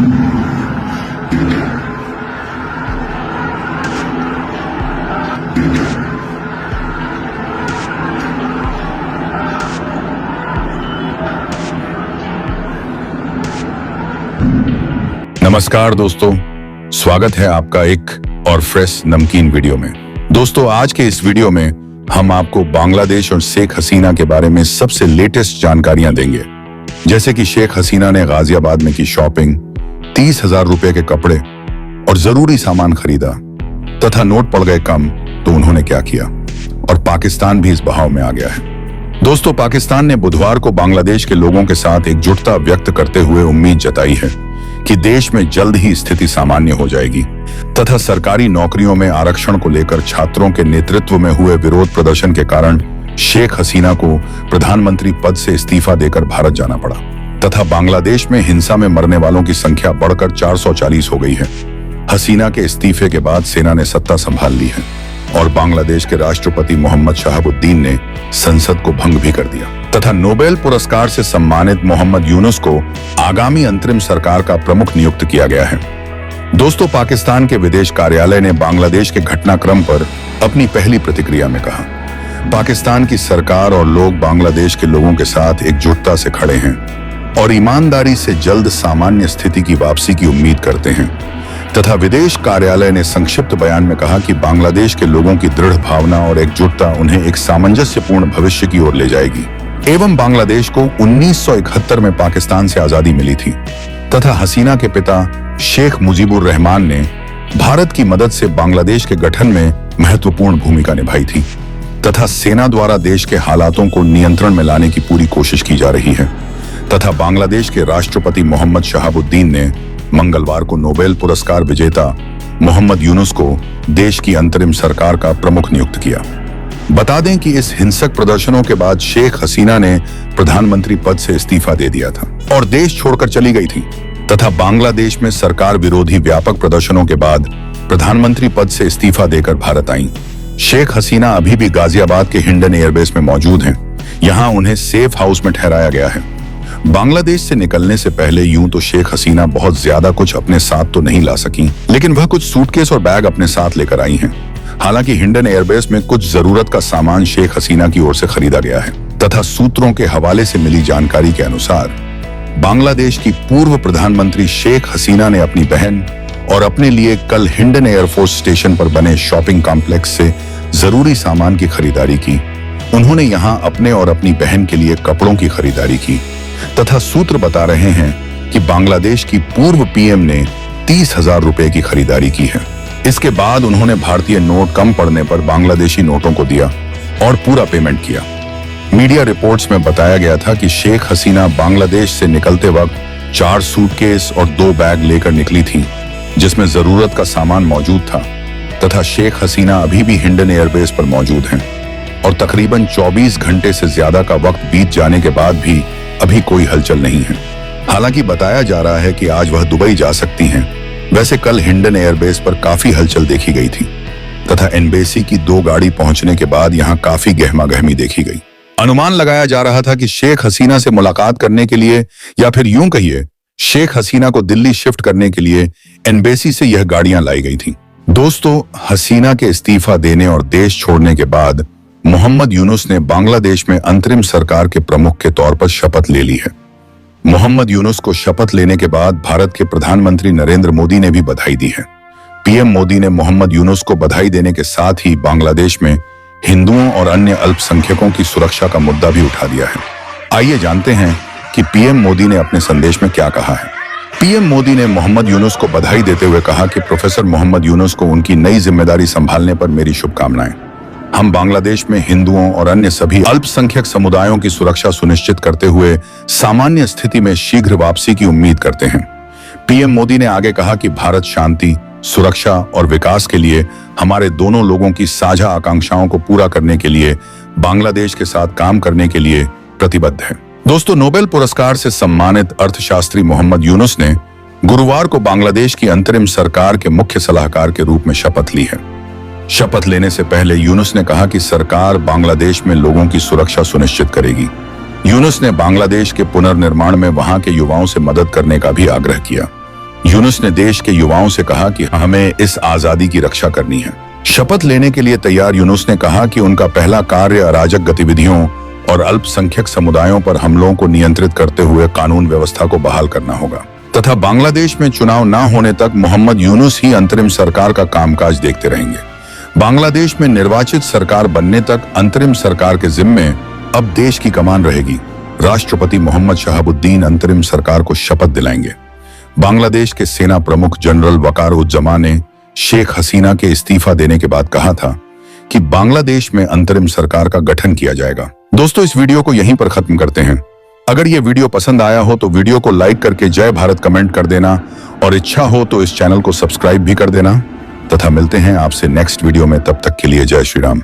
नमस्कार दोस्तों, स्वागत है आपका एक और फ्रेश नमकीन वीडियो में। दोस्तों, आज के इस वीडियो में हम आपको बांग्लादेश और शेख हसीना के बारे में सबसे लेटेस्ट जानकारियां देंगे। जैसे कि शेख हसीना ने गाजियाबाद में की शॉपिंग, 30,000 रुपए के कपड़े और जरूरी सामान खरीदा तथा नोट पड़ गए कम तो उन्होंने क्या किया, और पाकिस्तान भी इस बहाव में आ गया है। दोस्तों, पाकिस्तान ने बुधवार को बांग्लादेश के लोगों के साथ एकजुटता व्यक्त करते हुए उम्मीद जताई है कि देश में जल्द ही स्थिति सामान्य हो जाएगी तथा सरकारी नौकरियों में आरक्षण को लेकर छात्रों के नेतृत्व में हुए विरोध प्रदर्शन के कारण शेख हसीना को प्रधानमंत्री पद से इस्तीफा देकर भारत जाना पड़ा तथा बांग्लादेश में हिंसा में मरने वालों की संख्या बढ़कर 440 हो गई है। हसीना के इस्तीफे के बाद सेना ने सत्ता संभाल ली है और बांग्लादेश के राष्ट्रपति मोहम्मद शहाबुद्दीन ने संसद को भंग भी कर दिया तथा नोबेल पुरस्कार से सम्मानित मोहम्मद यूनुस को आगामी अंतरिम सरकार का प्रमुख नियुक्त किया गया है। दोस्तों, पाकिस्तान के विदेश कार्यालय ने बांग्लादेश के घटनाक्रम पर अपनी पहली प्रतिक्रिया में कहा, पाकिस्तान की सरकार और लोग बांग्लादेश के लोगों के साथ एकजुटता से खड़े हैं और ईमानदारी से जल्द सामान्य स्थिति की वापसी की उम्मीद करते हैं तथा विदेश कार्यालय ने संक्षिप्त बयान में कहा कि बांग्लादेश के लोगों की दृढ़ भावना और एकजुटता उन्हें एक सामंजस्यपूर्ण भविष्य की ओर ले जाएगी एवं बांग्लादेश को 1971 में पाकिस्तान से आजादी मिली थी तथा हसीना के पिता शेख मुजीबुर रहमान ने भारत की मदद से बांग्लादेश के गठन में महत्वपूर्ण भूमिका निभाई थी तथा सेना द्वारा देश के हालातों को नियंत्रण में लाने की पूरी कोशिश की जा रही है तथा बांग्लादेश के राष्ट्रपति मोहम्मद शहाबुद्दीन ने मंगलवार को नोबेल पुरस्कार विजेता मोहम्मद यूनुस को देश की अंतरिम सरकार का प्रमुख नियुक्त किया। बता दें कि इस हिंसक प्रदर्शनों के बाद शेख हसीना ने प्रधानमंत्री पद से इस्तीफा दे दिया था और देश छोड़कर चली गई थी तथा बांग्लादेश में सरकार विरोधी व्यापक प्रदर्शनों के बाद प्रधानमंत्री पद से इस्तीफा देकर भारत आईं। शेख हसीना अभी भी गाजियाबाद के हिंडन एयरबेस में मौजूद हैं। यहाँ उन्हें सेफ हाउस में ठहराया गया है। बांग्लादेश से निकलने से पहले यूं तो शेख हसीना बहुत ज्यादा कुछ अपने साथ तो नहीं ला सकी, लेकिन वह कुछ सूटकेस और बैग अपने साथ लेकर आई हैं। हालांकि हिंडन एयरबेस में कुछ जरूरत का सामान शेख हसीना की ओर से खरीदा गया है तथा सूत्रों के हवाले से मिली जानकारी के अनुसार बांग्लादेश की पूर्व प्रधानमंत्री शेख हसीना ने अपनी बहन और अपने लिए कल हिंडन एयरफोर्स स्टेशन पर बने शॉपिंग कॉम्प्लेक्स से जरूरी सामान की खरीदारी की। उन्होंने यहां अपने और अपनी बहन के लिए कपड़ों की खरीदारी की तथा सूत्र बता रहे हैं कि बांग्लादेश की पूर्व पीएम ने 30,000 रुपए की खरीदारी की है। इसके बाद उन्होंने भारतीय नोट कम पड़ने पर बांग्लादेशी नोटों को दिया और पूरा पेमेंट किया। मीडिया रिपोर्ट्स में बताया गया था कि शेख हसीना बांग्लादेश से निकलते वक्त 4 सूटकेस और 2 बैग लेकर निकली थी जिसमें जरूरत का सामान मौजूद था तथा शेख हसीना अभी भी हिंडन एयरबेस पर मौजूद हैं और तकरीबन 24 घंटे से ज्यादा का वक्त बीत जाने के बाद भी अभी कोई हलचल नहीं है। हालांकि बताया जा रहा है कि आज वह दुबई जा सकती हैं। वैसे कल हिंडन एयरबेस पर काफी हलचल देखी गई थी तथा एम्बेसी की 2 गाड़ी पहुंचने के बाद यहां काफी गहमागहमी देखी गई। अनुमान लगाया जा रहा था कि शेख हसीना से मुलाकात करने के लिए या फिर यूं कहिए शेख हसीना को दिल्ली शिफ्ट करने के लिए एम्बेसी से यह गाड़ियां लाई गई थी। दोस्तों, हसीना के इस्तीफा देने और देश छोड़ने के बाद मोहम्मद यूनुस ने बांग्लादेश में अंतरिम सरकार के प्रमुख के तौर पर शपथ ले ली है। मोहम्मद यूनुस को शपथ लेने के बाद भारत के प्रधानमंत्री नरेंद्र मोदी ने भी बधाई दी है। पीएम मोदी ने मोहम्मद यूनुस को बधाई देने के साथ ही बांग्लादेश में हिंदुओं और अन्य अल्पसंख्यकों की सुरक्षा का मुद्दा भी उठा दिया है। आइए जानते हैं कि पीएम मोदी ने अपने संदेश में क्या कहा है। पीएम मोदी ने मोहम्मद यूनुस को बधाई देते हुए कहा कि प्रोफेसर मोहम्मद यूनुस को उनकी नई जिम्मेदारी संभालने पर मेरी शुभकामनाएं। हम बांग्लादेश में हिंदुओं और अन्य सभी अल्पसंख्यक समुदायों की सुरक्षा सुनिश्चित करते हुए सामान्य स्थिति में शीघ्र वापसी की उम्मीद करते हैं। पीएम मोदी ने आगे कहा कि भारत शांति, सुरक्षा और विकास के लिए हमारे दोनों लोगों की साझा आकांक्षाओं को पूरा करने के लिए बांग्लादेश के साथ काम करने के लिए प्रतिबद्ध है। दोस्तों, नोबेल पुरस्कार से सम्मानित अर्थशास्त्री मोहम्मद यूनुस ने गुरुवार को बांग्लादेश की अंतरिम सरकार के मुख्य सलाहकार के रूप में शपथ ली है। शपथ लेने से पहले यूनुस ने कहा कि सरकार बांग्लादेश में लोगों की सुरक्षा सुनिश्चित करेगी। यूनुस ने बांग्लादेश के पुनर्निर्माण में वहां के युवाओं से मदद करने का भी आग्रह किया। यूनुस ने देश के युवाओं से कहा कि हमें इस आजादी की रक्षा करनी है। शपथ लेने के लिए तैयार यूनुस ने कहा कि उनका पहला कार्य अराजक गतिविधियों और अल्पसंख्यक समुदायों पर हमलों को नियंत्रित करते हुए कानून व्यवस्था को बहाल करना होगा तथा बांग्लादेश में चुनाव न होने तक मोहम्मद यूनुस ही अंतरिम सरकार का कामकाज देखते रहेंगे। बांग्लादेश में निर्वाचित सरकार बनने तक अंतरिम सरकार के जिम्मे अब देश की कमान रहेगी। राष्ट्रपति मोहम्मद शहाबुद्दीन अंतरिम सरकार को शपथ दिलाएंगे। बांग्लादेश के सेना प्रमुख जनरल वकारुज्जमा ने शेख हसीना के इस्तीफा देने के बाद कहा था कि बांग्लादेश में अंतरिम सरकार का गठन किया जाएगा। दोस्तों, इस वीडियो को यहीं पर खत्म करते हैं। अगर ये वीडियो पसंद आया हो तो वीडियो को लाइक करके जय भारत कमेंट कर देना और इच्छा हो तो इस चैनल को सब्सक्राइब भी कर देना तथा मिलते हैं आपसे नेक्स्ट वीडियो में। तब तक के लिए जय श्री राम।